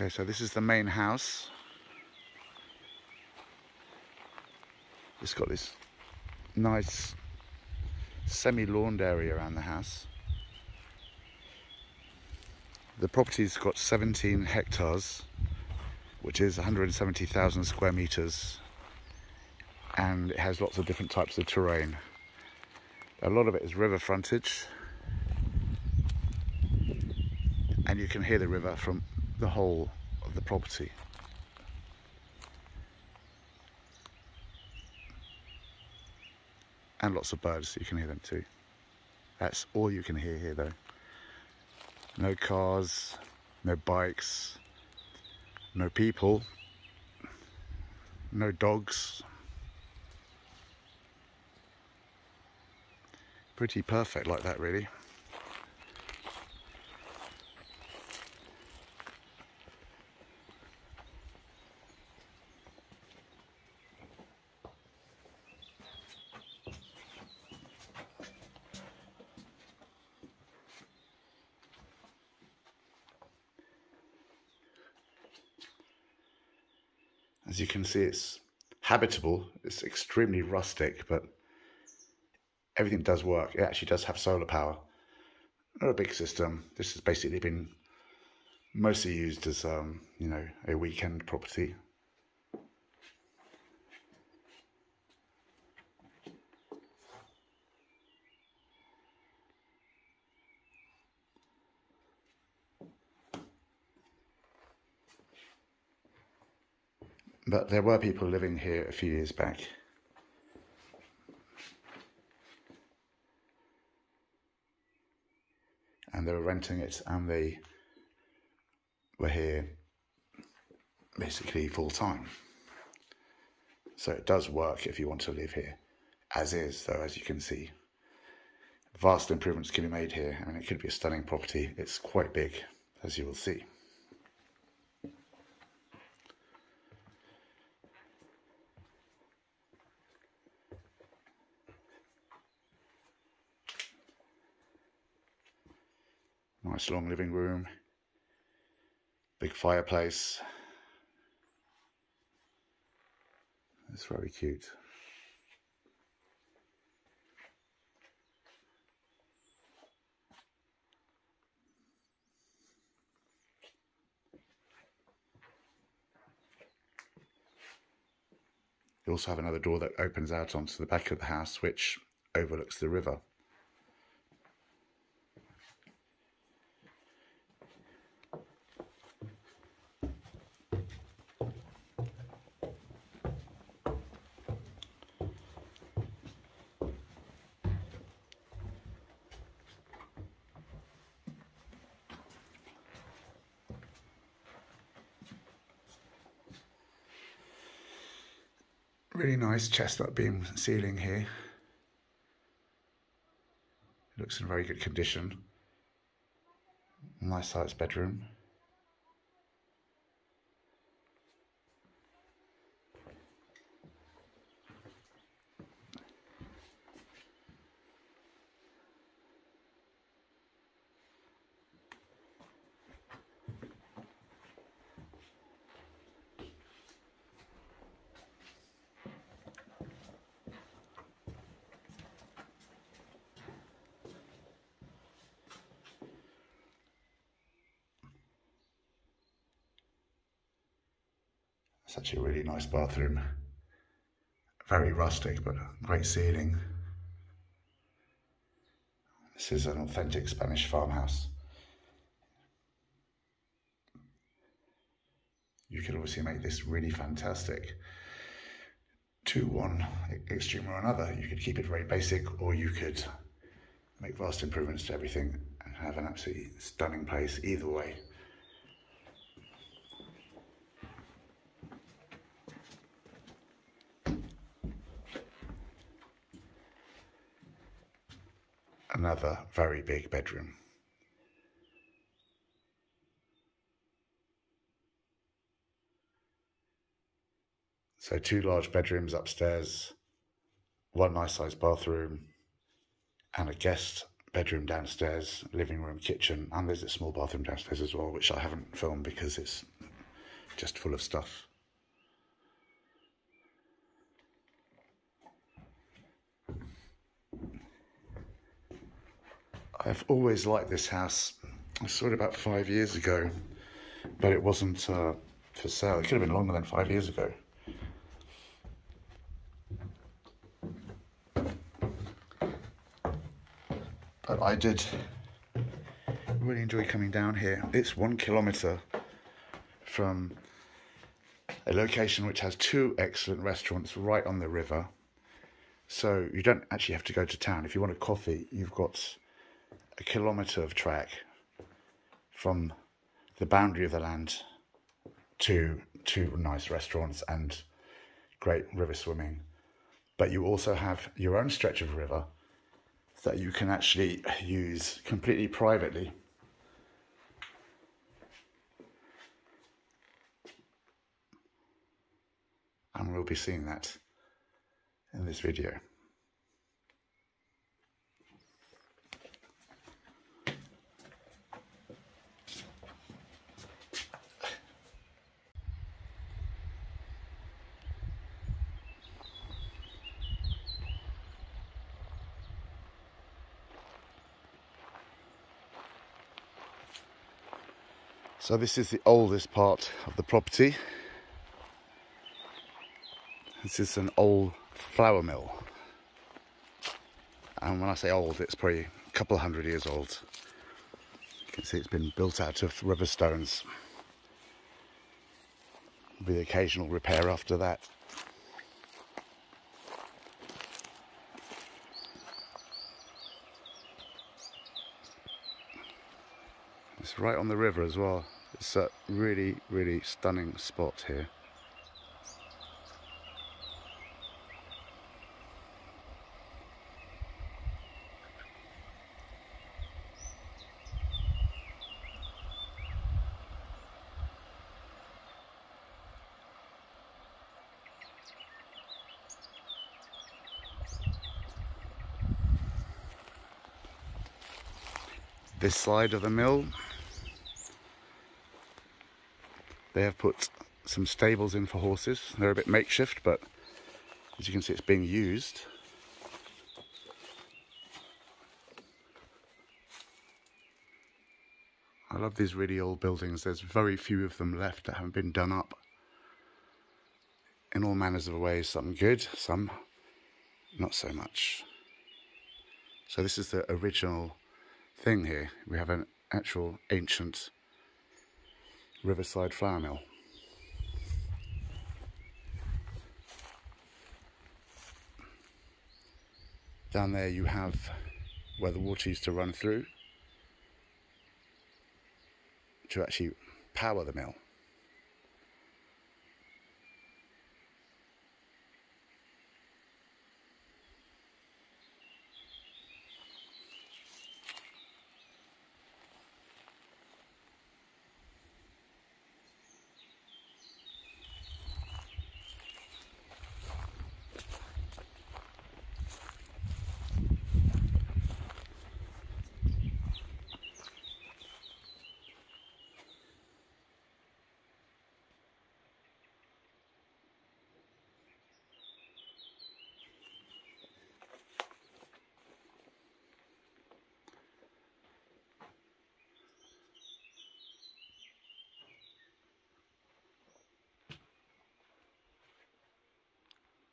Okay, so this is the main house. It's got this nice semi-lawned area around the house. The property's got 17 hectares, which is 170,000 square meters, and it has lots of different types of terrain. A lot of it is river frontage, and you can hear the river from the whole of the property. And lots of birds, you can hear them too. That's all you can hear here though. No cars, no bikes, no people, no dogs. Pretty perfect like that, really. As you can see, it's habitable. It's extremely rustic, but everything does work. It actually does have solar power. Not a big system. This has basically been mostly used as, you know, a weekend property. But there were people living here a few years back. And they were renting it, and they were here basically full time. So it does work if you want to live here. As is, though, as you can see. Vast improvements can be made here. I mean, it could be a stunning property. It's quite big, as you will see. Nice long living room, big fireplace. It's very cute. You also have another door that opens out onto the back of the house, which overlooks the river. Really nice chestnut beam ceiling here. It looks in very good condition. Nice sized bedroom. It's actually a really nice bathroom. Very rustic, but great ceiling. This is an authentic Spanish farmhouse. You could obviously make this really fantastic to one extreme or another. You could keep it very basic, or you could make vast improvements to everything and have an absolutely stunning place either way. Another very big bedroom. So 2 large bedrooms upstairs, 1 nice sized bathroom, and a guest bedroom downstairs, living room, kitchen, and there's a small bathroom downstairs as well, which I haven't filmed because it's just full of stuff. I've always liked this house. I saw it about 5 years ago, but it wasn't for sale. It could have been longer than 5 years ago. But I did really enjoy coming down here. It's 1 kilometre from a location which has 2 excellent restaurants right on the river. So you don't actually have to go to town. If you want a coffee, you've got 1 kilometre of track from the boundary of the land to 2 nice restaurants and great river swimming. But you also have your own stretch of river that you can actually use completely privately. And we'll be seeing that in this video. So this is the oldest part of the property. This is an old flour mill. And when I say old, it's probably a couple hundred years old. You can see it's been built out of river stones, with the occasional repair after that. It's right on the river as well. It's a really, really stunning spot here. This side of the mill, they have put some stables in for horses. They're a bit makeshift, but as you can see, it's being used. I love these really old buildings. There's very few of them left that haven't been done up in all manners of ways. Some good, some not so much. So this is the original thing here. We have an actual ancient Riverside flour mill. Down there you have where the water used to run through to actually power the mill.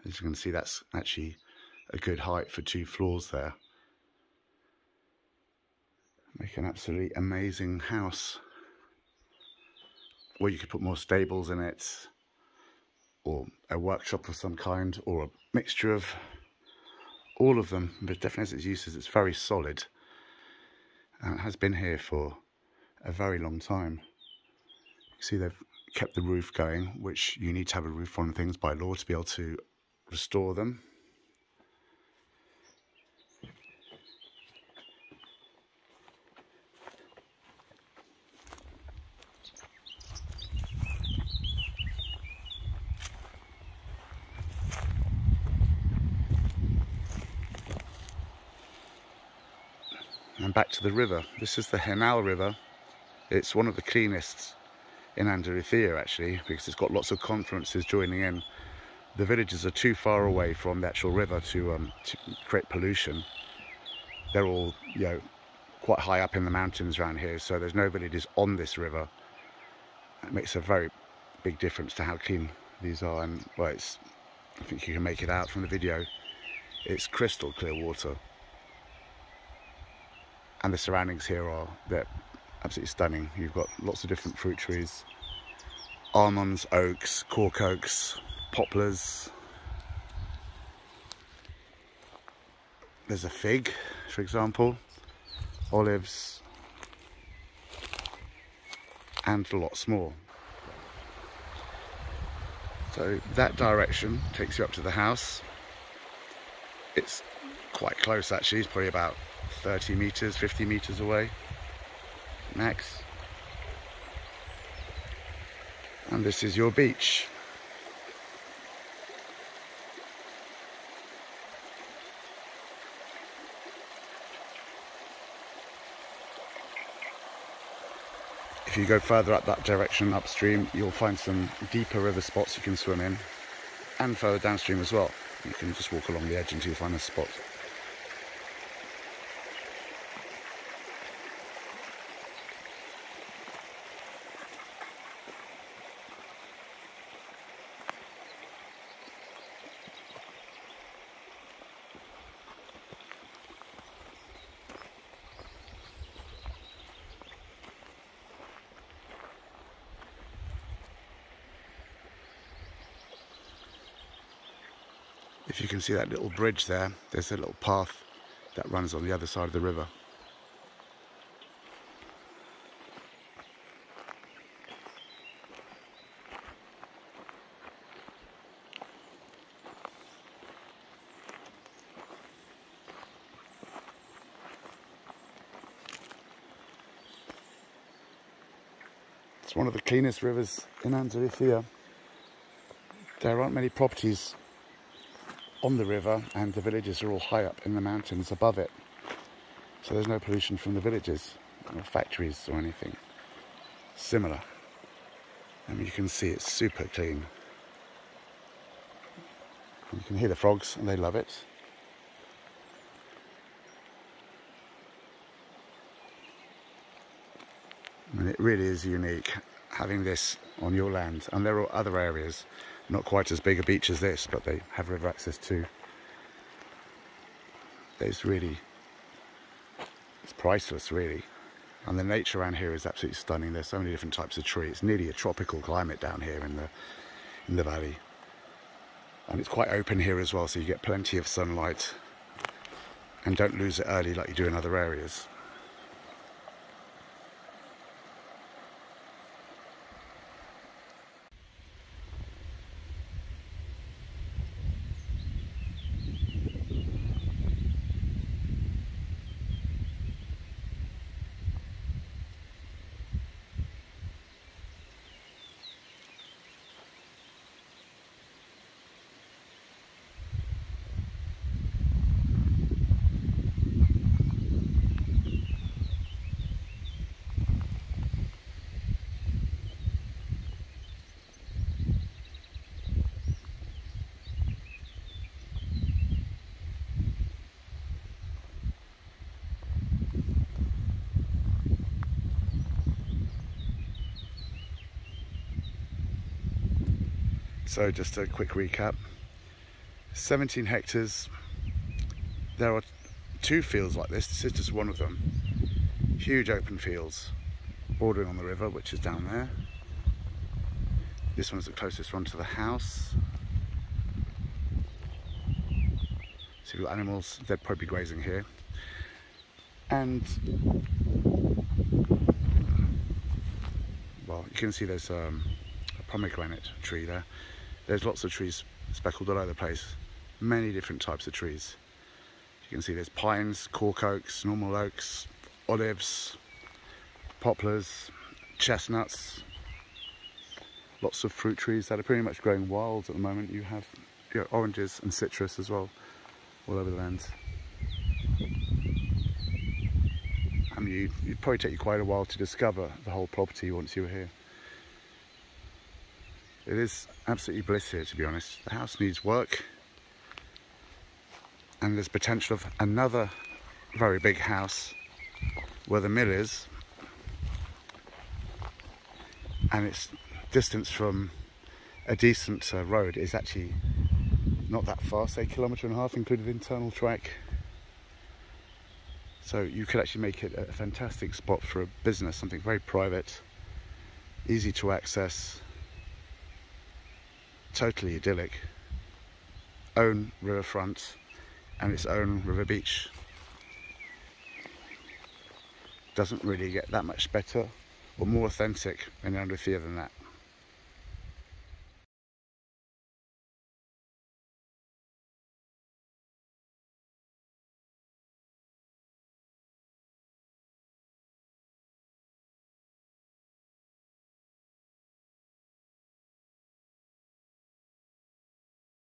As you can see, that's actually a good height for 2 floors there. Make an absolutely amazing house. Or you could put more stables in it, or a workshop of some kind, or a mixture of all of them. But definitely as its uses, it's very solid. And it has been here for a very long time. You see they've kept the roof going, which you need to have a roof on things by law to be able to restore them. And back to the river. This is the Genal River. It's one of the cleanest in Andalusia actually, because it's got lots of confluences joining in. The villages are too far away from the actual river to create pollution. They're all, you know, quite high up in the mountains around here, so there's no villages on this river. It makes a very big difference to how clean these are, and well, it's, I think you can make it out from the video, it's crystal clear water. And the surroundings here are, they're absolutely stunning. You've got lots of different fruit trees, almonds, oaks, cork oaks, poplars. There's a fig, for example, olives, and lots more. So that direction takes you up to the house. It's quite close actually, it's probably about 30 meters, 50 meters away, max. And this is your beach. If you go further up that direction upstream, you'll find some deeper river spots you can swim in, and further downstream as well. You can just walk along the edge until you find a spot. If you can see that little bridge there, there's a little path that runs on the other side of the river. It's one of the cleanest rivers in Andalusia. There aren't many properties on the river, and the villages are all high up in the mountains above it, so there's no pollution from the villages or factories or anything similar. And you can see it's super clean. You can hear the frogs and they love it. And it really is unique having this on your land. And there are other areas, not quite as big a beach as this, but they have river access too. It's priceless really. And the nature around here is absolutely stunning. There's so many different types of trees. It's nearly a tropical climate down here in the valley. And it's quite open here as well, so you get plenty of sunlight and don't lose it early like you do in other areas. So just a quick recap, 17 hectares. There are 2 fields like this is just one of them. Huge open fields bordering on the river, which is down there. This one's the closest one to the house. So you've got animals, they'd probably be grazing here. And, well, you can see there's a pomegranate tree there. There's lots of trees speckled all over the place, many different types of trees. You can see there's pines, cork oaks, normal oaks, olives, poplars, chestnuts, lots of fruit trees that are pretty much growing wild at the moment. You have oranges and citrus as well, all over the land. I mean, it'd probably take you quite a while to discover the whole property once you were here. It is absolutely bliss here, to be honest. The house needs work, and there's potential of another very big house where the mill is, and its distance from a decent road is actually not that far, say 1.5 kilometres, including internal track. So you could actually make it a fantastic spot for a business, something very private, easy to access, totally idyllic, own riverfront and its own river beach. Doesn't really get that much better or more authentic in Andalusia than that.